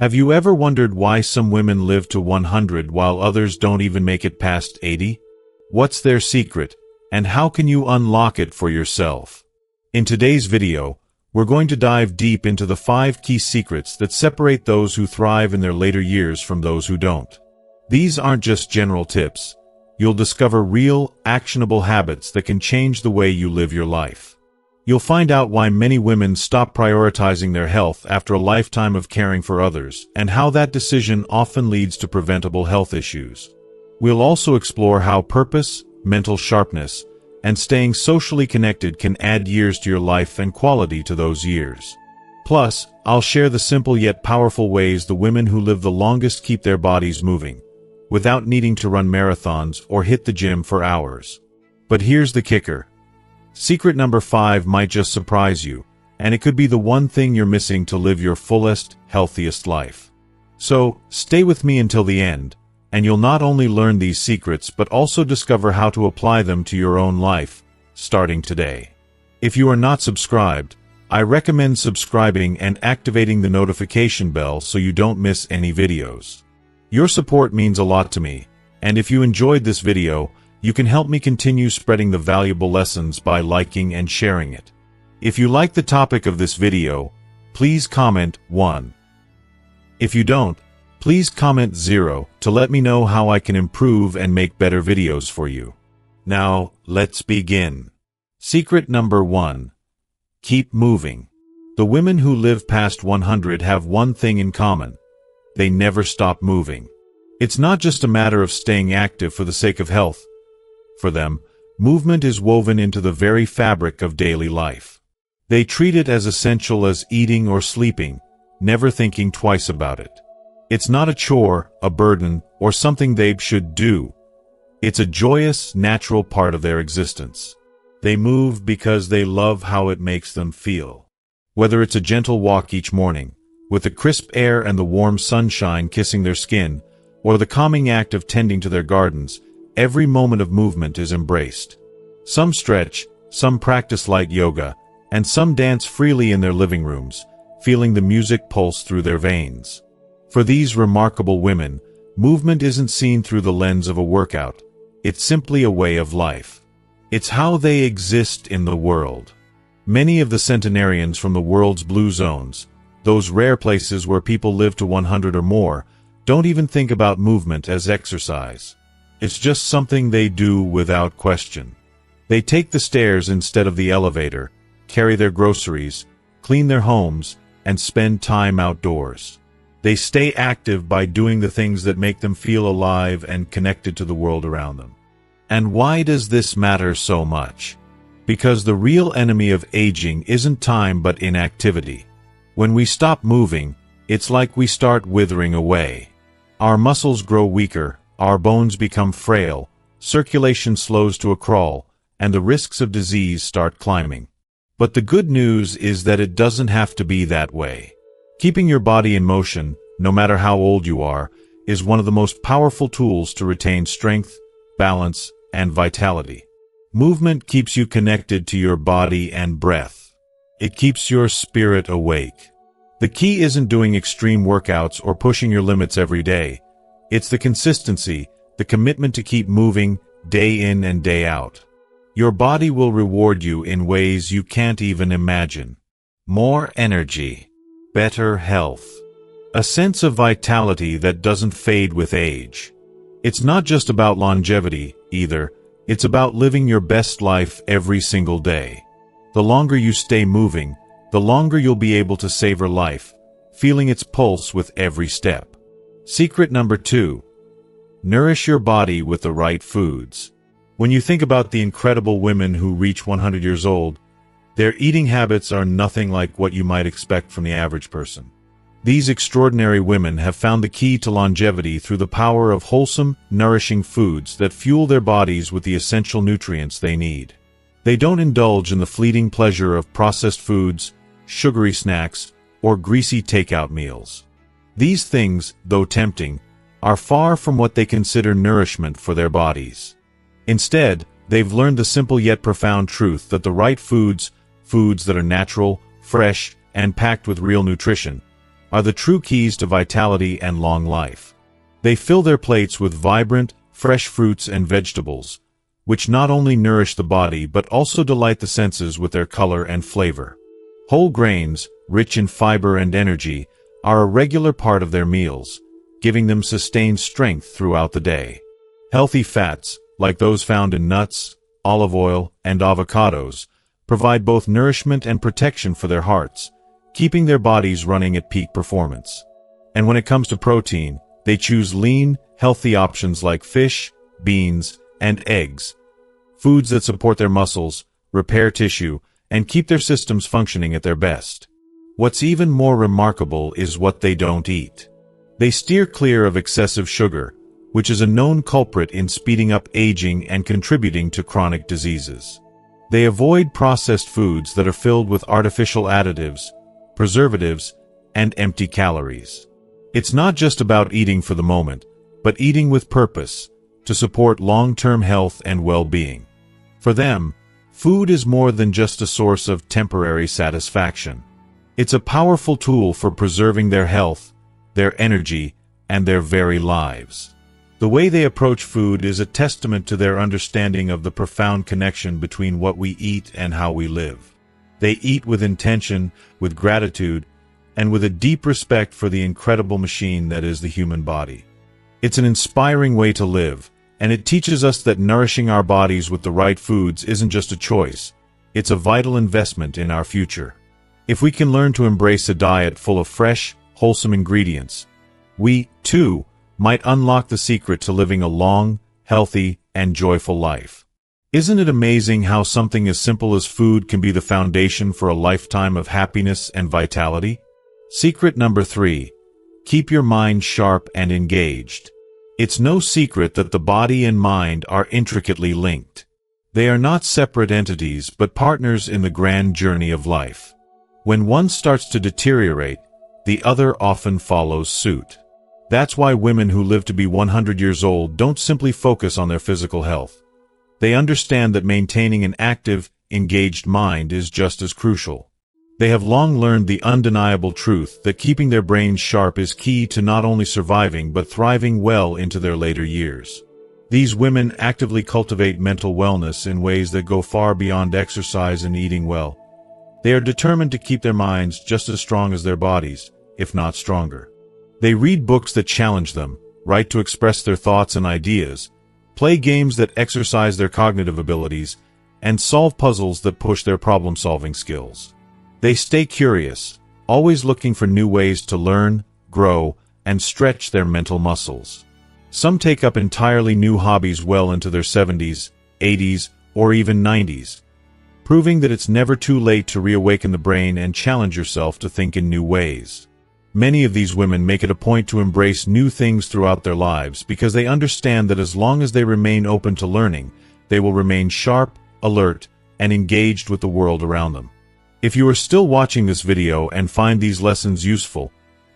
Have you ever wondered why some women live to 100 while others don't even make it past 80? What's their secret, and how can you unlock it for yourself? In today's video, we're going to dive deep into the 5 key secrets that separate those who thrive in their later years from those who don't. These aren't just general tips. You'll discover real, actionable habits that can change the way you live your life. You'll find out why many women stop prioritizing their health after a lifetime of caring for others, and how that decision often leads to preventable health issues. We'll also explore how purpose, mental sharpness, and staying socially connected can add years to your life and quality to those years. Plus, I'll share the simple yet powerful ways the women who live the longest keep their bodies moving, without needing to run marathons or hit the gym for hours. But here's the kicker. Secret number 5 might just surprise you, and it could be the one thing you're missing to live your fullest, healthiest life. So, stay with me until the end, and you'll not only learn these secrets but also discover how to apply them to your own life, starting today. If you are not subscribed, I recommend subscribing and activating the notification bell so you don't miss any videos. Your support means a lot to me, and if you enjoyed this video, you can help me continue spreading the valuable lessons by liking and sharing it. If you like the topic of this video, please comment 1. If you don't, please comment 0 to let me know how I can improve and make better videos for you. Now, let's begin. Secret number 1. Keep moving. The women who live past 100 have one thing in common. They never stop moving. It's not just a matter of staying active for the sake of health. For them, movement is woven into the very fabric of daily life. They treat it as essential as eating or sleeping, never thinking twice about it. It's not a chore, a burden, or something they should do. It's a joyous, natural part of their existence. They move because they love how it makes them feel. Whether it's a gentle walk each morning, with the crisp air and the warm sunshine kissing their skin, or the calming act of tending to their gardens, every moment of movement is embraced. Some stretch, some practice light yoga, and some dance freely in their living rooms, feeling the music pulse through their veins. For these remarkable women, movement isn't seen through the lens of a workout. It's simply a way of life. It's how they exist in the world. Many of the centenarians from the world's blue zones, those rare places where people live to 100 or more, don't even think about movement as exercise. It's just something they do without question. They take the stairs instead of the elevator, carry their groceries, clean their homes, and spend time outdoors. They stay active by doing the things that make them feel alive and connected to the world around them. And why does this matter so much? Because the real enemy of aging isn't time but inactivity. When we stop moving, it's like we start withering away. Our muscles grow weaker, our bones become frail, circulation slows to a crawl, and the risks of disease start climbing. But the good news is that it doesn't have to be that way. Keeping your body in motion, no matter how old you are, is one of the most powerful tools to retain strength, balance, and vitality. Movement keeps you connected to your body and breath. It keeps your spirit awake. The key isn't doing extreme workouts or pushing your limits every day. It's the consistency, the commitment to keep moving, day in and day out. Your body will reward you in ways you can't even imagine. More energy, better health, a sense of vitality that doesn't fade with age. It's not just about longevity, either. It's about living your best life every single day. The longer you stay moving, the longer you'll be able to savor life, feeling its pulse with every step. Secret number 2. Nourish your body with the right foods. When you think about the incredible women who reach 100 years old, their eating habits are nothing like what you might expect from the average person. These extraordinary women have found the key to longevity through the power of wholesome, nourishing foods that fuel their bodies with the essential nutrients they need. They don't indulge in the fleeting pleasure of processed foods, sugary snacks, or greasy takeout meals. These things, though tempting, are far from what they consider nourishment for their bodies. Instead, they've learned the simple yet profound truth that the right foods that are natural, fresh, and packed with real nutrition, are the true keys to vitality and long life. They fill their plates with vibrant, fresh fruits and vegetables, which not only nourish the body but also delight the senses with their color and flavor. Whole grains, rich in fiber and energy, are a regular part of their meals, giving them sustained strength throughout the day. Healthy fats, like those found in nuts, olive oil, and avocados, provide both nourishment and protection for their hearts, keeping their bodies running at peak performance. And when it comes to protein, they choose lean, healthy options like fish, beans, and eggs, foods that support their muscles, repair tissue, and keep their systems functioning at their best. What's even more remarkable is what they don't eat. They steer clear of excessive sugar, which is a known culprit in speeding up aging and contributing to chronic diseases. They avoid processed foods that are filled with artificial additives, preservatives, and empty calories. It's not just about eating for the moment, but eating with purpose, to support long-term health and well-being. For them, food is more than just a source of temporary satisfaction. It's a powerful tool for preserving their health, their energy, and their very lives. The way they approach food is a testament to their understanding of the profound connection between what we eat and how we live. They eat with intention, with gratitude, and with a deep respect for the incredible machine that is the human body. It's an inspiring way to live, and it teaches us that nourishing our bodies with the right foods isn't just a choice, it's a vital investment in our future. If we can learn to embrace a diet full of fresh, wholesome ingredients, we, too, might unlock the secret to living a long, healthy, and joyful life. Isn't it amazing how something as simple as food can be the foundation for a lifetime of happiness and vitality? Secret number 3. Keep your mind sharp and engaged. It's no secret that the body and mind are intricately linked. They are not separate entities but partners in the grand journey of life. When one starts to deteriorate, the other often follows suit. That's why women who live to be 100 years old don't simply focus on their physical health. They understand that maintaining an active, engaged mind is just as crucial. They have long learned the undeniable truth that keeping their brains sharp is key to not only surviving but thriving well into their later years. These women actively cultivate mental wellness in ways that go far beyond exercise and eating well. They are determined to keep their minds just as strong as their bodies, if not stronger. They read books that challenge them, write to express their thoughts and ideas, play games that exercise their cognitive abilities, and solve puzzles that push their problem-solving skills. They stay curious, always looking for new ways to learn, grow, and stretch their mental muscles. Some take up entirely new hobbies well into their 70s, 80s, or even 90s, proving that it's never too late to reawaken the brain and challenge yourself to think in new ways. Many of these women make it a point to embrace new things throughout their lives because they understand that as long as they remain open to learning, they will remain sharp, alert, and engaged with the world around them. If you are still watching this video and find these lessons useful,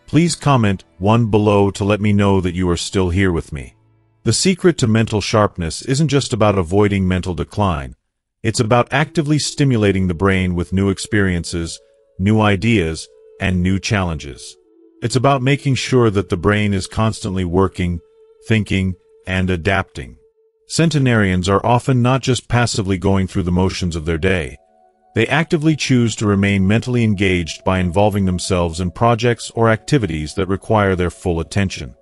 please comment 1 below to let me know that you are still here with me. The secret to mental sharpness isn't just about avoiding mental decline. It's about actively stimulating the brain with new experiences, new ideas, and new challenges. It's about making sure that the brain is constantly working, thinking, and adapting. Centenarians are often not just passively going through the motions of their day. They actively choose to remain mentally engaged by involving themselves in projects or activities that require their full attention.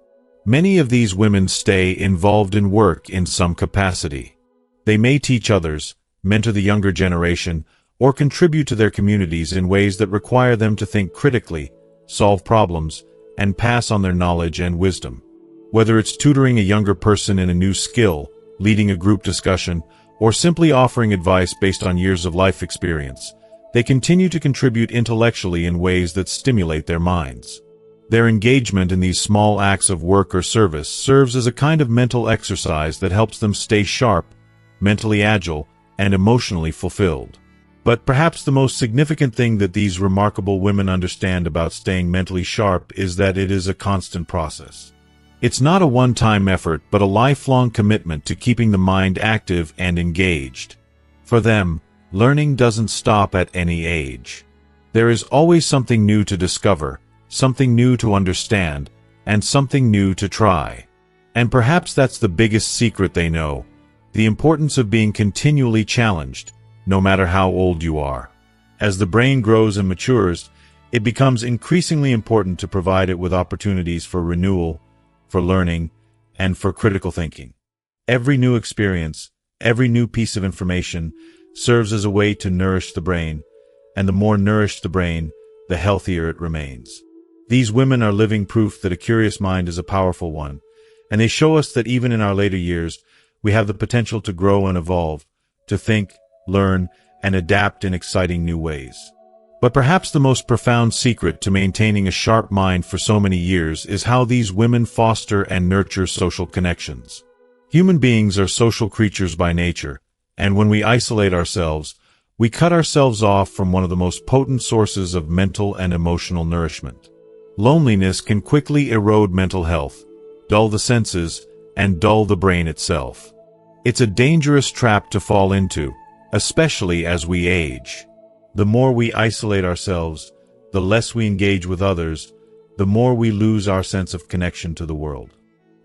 Many of these women stay involved in work in some capacity. They may teach others, mentor the younger generation, or contribute to their communities in ways that require them to think critically, solve problems, and pass on their knowledge and wisdom. Whether it's tutoring a younger person in a new skill, leading a group discussion, or simply offering advice based on years of life experience, they continue to contribute intellectually in ways that stimulate their minds. Their engagement in these small acts of work or service serves as a kind of mental exercise that helps them stay sharp, mentally agile, and emotionally fulfilled. But perhaps the most significant thing that these remarkable women understand about staying mentally sharp is that it is a constant process. It's not a one-time effort, but a lifelong commitment to keeping the mind active and engaged. For them, learning doesn't stop at any age. There is always something new to discover, something new to understand, and something new to try. And perhaps that's the biggest secret they know, the importance of being continually challenged, no matter how old you are. As the brain grows and matures, it becomes increasingly important to provide it with opportunities for renewal, for learning, and for critical thinking. Every new experience, every new piece of information serves as a way to nourish the brain, and the more nourished the brain, the healthier it remains. These women are living proof that a curious mind is a powerful one, and they show us that even in our later years, we have the potential to grow and evolve, to think, learn, and adapt in exciting new ways. But perhaps the most profound secret to maintaining a sharp mind for so many years is how these women foster and nurture social connections. Human beings are social creatures by nature, and when we isolate ourselves, we cut ourselves off from one of the most potent sources of mental and emotional nourishment. Loneliness can quickly erode mental health, dull the senses, and dull the brain itself. It's a dangerous trap to fall into, especially as we age. The more we isolate ourselves, the less we engage with others, the more we lose our sense of connection to the world.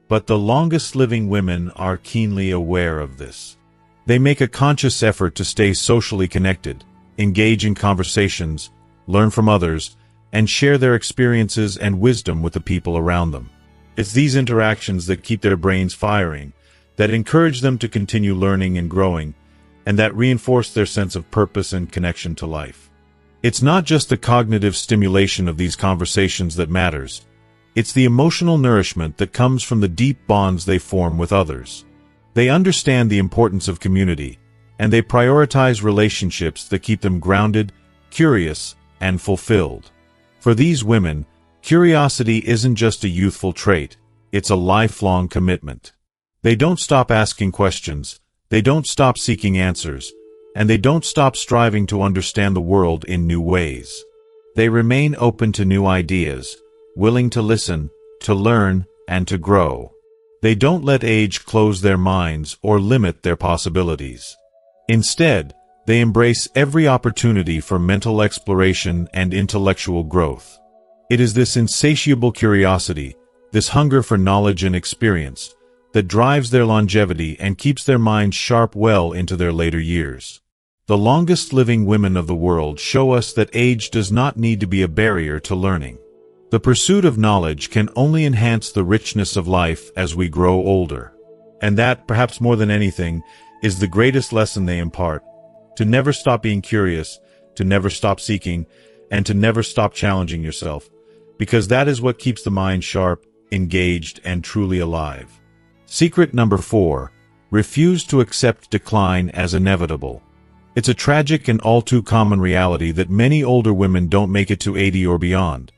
But the longest-living women are keenly aware of this. They make a conscious effort to stay socially connected, engage in conversations, learn from others, and share their experiences and wisdom with the people around them. It's these interactions that keep their brains firing, that encourage them to continue learning and growing, and that reinforce their sense of purpose and connection to life. It's not just the cognitive stimulation of these conversations that matters. It's the emotional nourishment that comes from the deep bonds they form with others. They understand the importance of community, and they prioritize relationships that keep them grounded, curious, and fulfilled. For these women, curiosity isn't just a youthful trait, it's a lifelong commitment. They don't stop asking questions, they don't stop seeking answers, and they don't stop striving to understand the world in new ways. They remain open to new ideas, willing to listen, to learn, and to grow. They don't let age close their minds or limit their possibilities. Instead, they embrace every opportunity for mental exploration and intellectual growth. It is this insatiable curiosity, this hunger for knowledge and experience, that drives their longevity and keeps their minds sharp well into their later years. The longest-living women of the world show us that age does not need to be a barrier to learning. The pursuit of knowledge can only enhance the richness of life as we grow older. And that, perhaps more than anything, is the greatest lesson they impart: to never stop being curious, to never stop seeking, and to never stop challenging yourself, because that is what keeps the mind sharp, engaged, and truly alive. Secret number 4. Refuse to accept decline as inevitable. It's a tragic and all too common reality that many older women don't make it to 80 or beyond.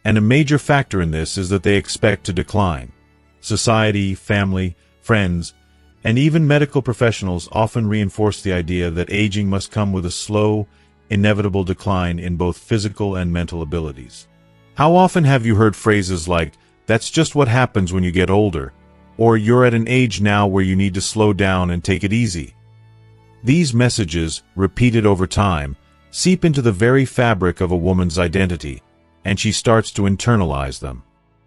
And a major factor in this is that they expect to decline. Society, family, friends, and even medical professionals often reinforce the idea that aging must come with a slow, inevitable decline in both physical and mental abilities. How often have you heard phrases like, "That's just what happens when you get older," or "You're at an age now where you need to slow down and take it easy"? These messages, repeated over time, seep into the very fabric of a woman's identity, and she starts to internalize them.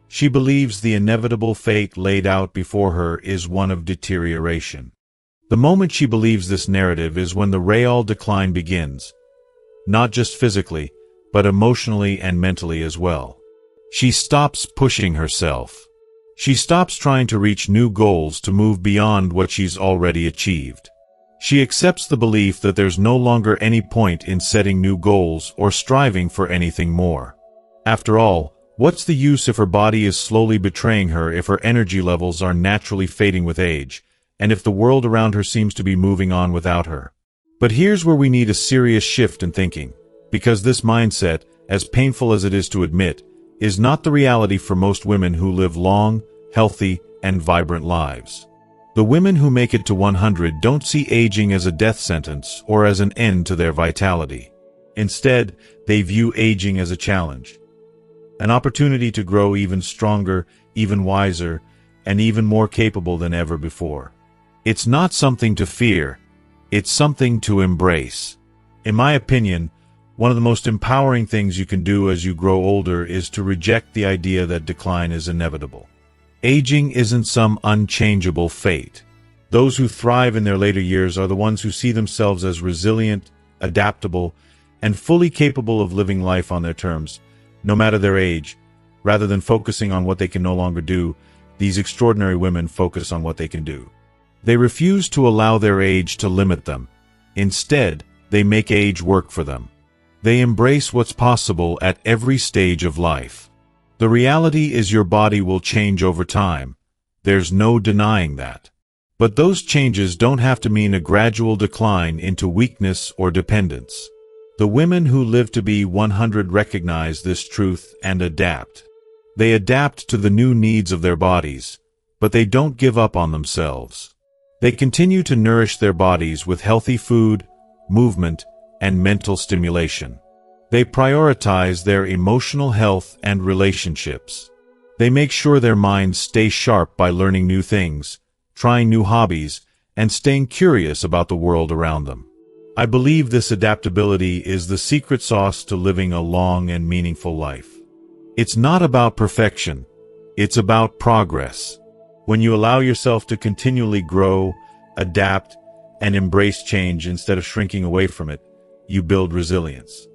She believes the inevitable fate laid out before her is one of deterioration. The moment she believes this narrative is when the real decline begins, not just physically, but emotionally and mentally as well. She stops pushing herself. She stops trying to reach new goals to move beyond what she's already achieved. She accepts the belief that there's no longer any point in setting new goals or striving for anything more. After all, what's the use if her body is slowly betraying her, if her energy levels are naturally fading with age, and if the world around her seems to be moving on without her? But here's where we need a serious shift in thinking, because this mindset, as painful as it is to admit, is not the reality for most women who live long, healthy, and vibrant lives. The women who make it to 100 don't see aging as a death sentence or as an end to their vitality. Instead, they view aging as a challenge, an opportunity to grow even stronger, even wiser, and even more capable than ever before. It's not something to fear, it's something to embrace. In my opinion, One of the most empowering things you can do as you grow older is to reject the idea that decline is inevitable. Aging isn't some unchangeable fate. Those who thrive in their later years are the ones who see themselves as resilient, adaptable, and fully capable of living life on their terms, no matter their age. Rather than focusing on what they can no longer do, these extraordinary women focus on what they can do. They refuse to allow their age to limit them. Instead, they make age work for them. They embrace what's possible at every stage of life. The reality is your body will change over time. There's no denying that. But those changes don't have to mean a gradual decline into weakness or dependence. The women who live to be 100 recognize this truth and adapt. They adapt to the new needs of their bodies, but they don't give up on themselves. They continue to nourish their bodies with healthy food, movement, and mental stimulation. They prioritize their emotional health and relationships. They make sure their minds stay sharp by learning new things, trying new hobbies, and staying curious about the world around them. I believe this adaptability is the secret sauce to living a long and meaningful life. It's not about perfection. It's about progress. When you allow yourself to continually grow, adapt, and embrace change instead of shrinking away from it, you build resilience.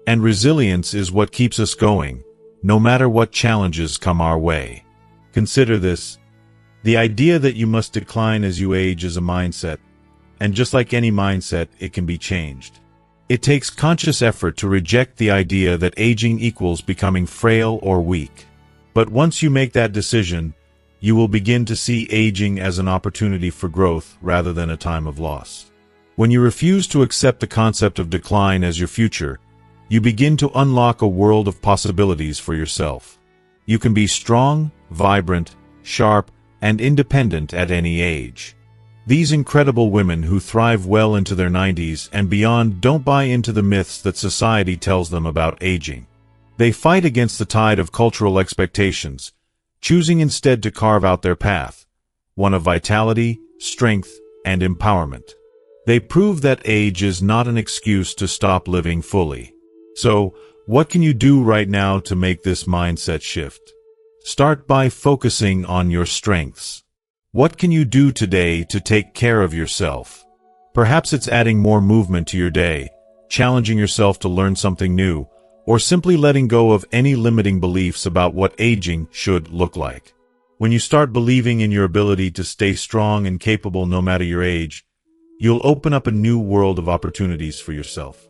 And resilience is what keeps us going, no matter what challenges come our way. Consider this. The idea that you must decline as you age is a mindset, and just like any mindset, it can be changed. It takes conscious effort to reject the idea that aging equals becoming frail or weak. But once you make that decision, you will begin to see aging as an opportunity for growth rather than a time of loss. When you refuse to accept the concept of decline as your future, you begin to unlock a world of possibilities for yourself. You can be strong, vibrant, sharp, and independent at any age. These incredible women who thrive well into their 90s and beyond don't buy into the myths that society tells them about aging. They fight against the tide of cultural expectations, choosing instead to carve out their path, one of vitality, strength, and empowerment. They prove that age is not an excuse to stop living fully. So, what can you do right now to make this mindset shift? Start by focusing on your strengths. What can you do today to take care of yourself? Perhaps it's adding more movement to your day, challenging yourself to learn something new, or simply letting go of any limiting beliefs about what aging should look like. When you start believing in your ability to stay strong and capable no matter your age, you'll open up a new world of opportunities for yourself.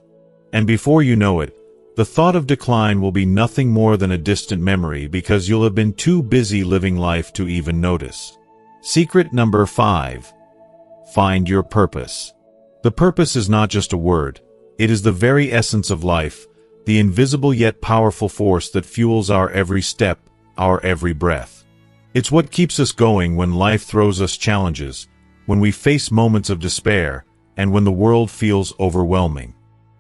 And before you know it, the thought of decline will be nothing more than a distant memory because you'll have been too busy living life to even notice. Secret number 5. Find your purpose. The purpose is not just a word. It is the very essence of life, the invisible yet powerful force that fuels our every step, our every breath. It's what keeps us going when life throws us challenges, when we face moments of despair, and when the world feels overwhelming.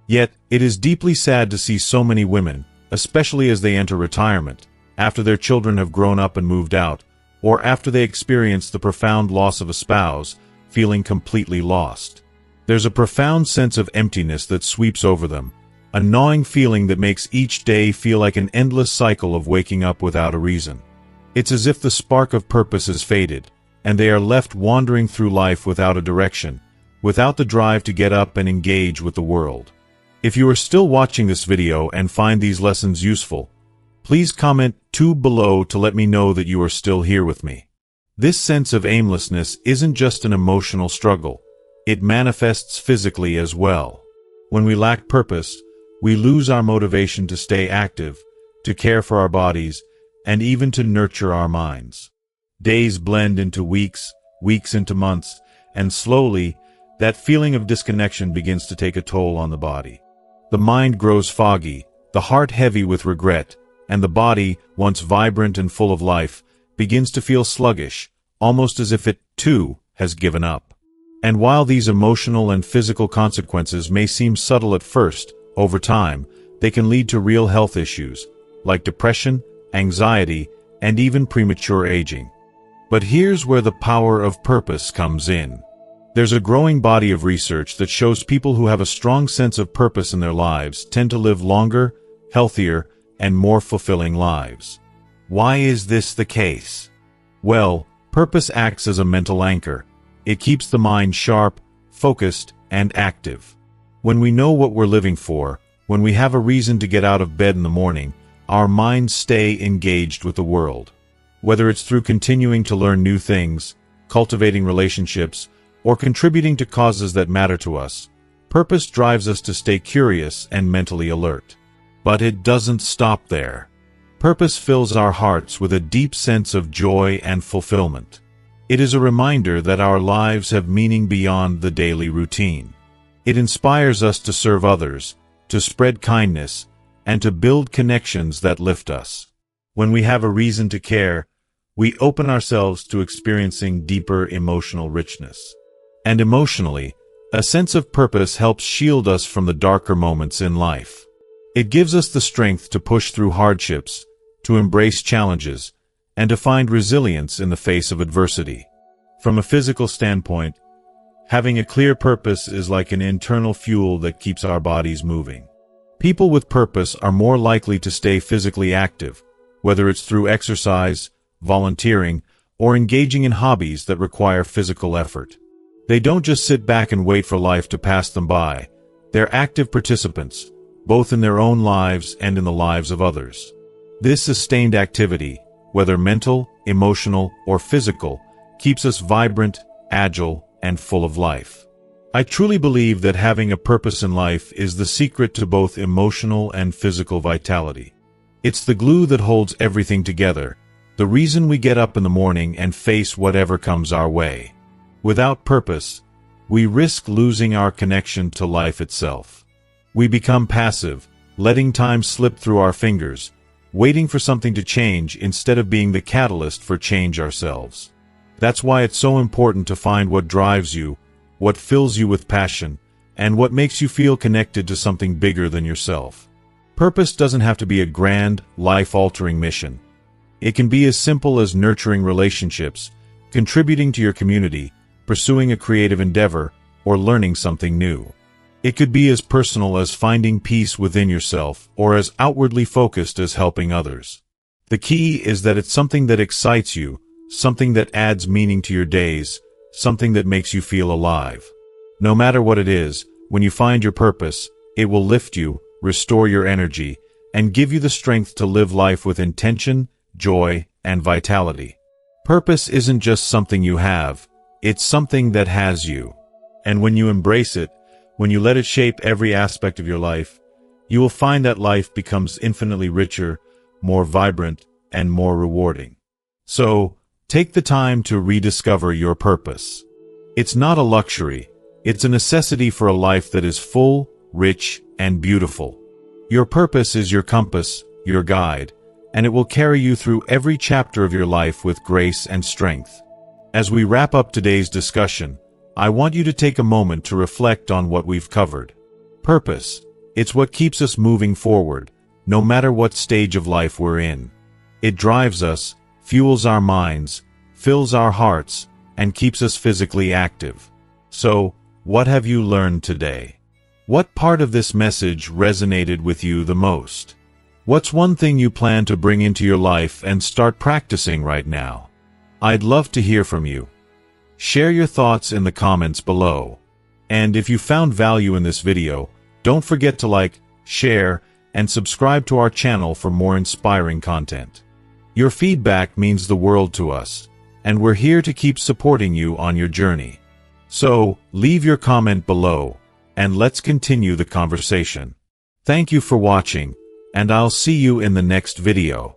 Yet, it is deeply sad to see so many women, especially as they enter retirement, after their children have grown up and moved out, or after they experience the profound loss of a spouse, feeling completely lost. There's a profound sense of emptiness that sweeps over them, a gnawing feeling that makes each day feel like an endless cycle of waking up without a reason. It's as if the spark of purpose has faded, and they are left wandering through life without a direction, without the drive to get up and engage with the world. If you are still watching this video and find these lessons useful, please comment 2 below to let me know that you are still here with me. This sense of aimlessness isn't just an emotional struggle. It manifests physically as well. When we lack purpose, we lose our motivation to stay active, to care for our bodies, and even to nurture our minds. Days blend into weeks, weeks into months, and slowly, that feeling of disconnection begins to take a toll on the body. The mind grows foggy, the heart heavy with regret, and the body, once vibrant and full of life, begins to feel sluggish, almost as if it, too, has given up. And while these emotional and physical consequences may seem subtle at first, over time, they can lead to real health issues, like depression, anxiety, and even premature aging. But here's where the power of purpose comes in. There's a growing body of research that shows people who have a strong sense of purpose in their lives tend to live longer, healthier, and more fulfilling lives. Why is this the case? Well, purpose acts as a mental anchor. It keeps the mind sharp, focused, and active. When we know what we're living for, when we have a reason to get out of bed in the morning, our minds stay engaged with the world. Whether it's through continuing to learn new things, cultivating relationships, or contributing to causes that matter to us, purpose drives us to stay curious and mentally alert. But it doesn't stop there. Purpose fills our hearts with a deep sense of joy and fulfillment. It is a reminder that our lives have meaning beyond the daily routine. It inspires us to serve others, to spread kindness, and to build connections that lift us. When we have a reason to care, we open ourselves to experiencing deeper emotional richness. And emotionally, a sense of purpose helps shield us from the darker moments in life. It gives us the strength to push through hardships, to embrace challenges, and to find resilience in the face of adversity. From a physical standpoint, having a clear purpose is like an internal fuel that keeps our bodies moving. People with purpose are more likely to stay physically active, whether it's through exercise, volunteering, or engaging in hobbies that require physical effort. They don't just sit back and wait for life to pass them by. They're active participants, both in their own lives and in the lives of others. This sustained activity, whether mental, emotional, or physical, keeps us vibrant, agile, and full of life. I truly believe that having a purpose in life is the secret to both emotional and physical vitality. It's the glue that holds everything together, the reason we get up in the morning and face whatever comes our way. Without purpose, we risk losing our connection to life itself. We become passive, letting time slip through our fingers, waiting for something to change instead of being the catalyst for change ourselves. That's why it's so important to find what drives you, what fills you with passion, and what makes you feel connected to something bigger than yourself. Purpose doesn't have to be a grand, life-altering mission. It can be as simple as nurturing relationships, contributing to your community, pursuing a creative endeavor, or learning something new. It could be as personal as finding peace within yourself or as outwardly focused as helping others. The key is that it's something that excites you, something that adds meaning to your days, something that makes you feel alive. No matter what it is, when you find your purpose, it will lift you, restore your energy, and give you the strength to live life with intention, joy, and vitality. Purpose isn't just something you have, it's something that has you. And when you embrace it, when you let it shape every aspect of your life, you will find that life becomes infinitely richer, more vibrant, and more rewarding. So, take the time to rediscover your purpose. It's not a luxury, it's a necessity for a life that is full, rich, and beautiful. Your purpose is your compass, your guide, and it will carry you through every chapter of your life with grace and strength. As we wrap up today's discussion, I want you to take a moment to reflect on what we've covered. Purpose, it's what keeps us moving forward, no matter what stage of life we're in. It drives us, fuels our minds, fills our hearts, and keeps us physically active. So, what have you learned today? What part of this message resonated with you the most? What's one thing you plan to bring into your life and start practicing right now? I'd love to hear from you. Share your thoughts in the comments below. And if you found value in this video, don't forget to like, share, and subscribe to our channel for more inspiring content. Your feedback means the world to us, and we're here to keep supporting you on your journey. So, leave your comment below, and let's continue the conversation. Thank you for watching, and I'll see you in the next video.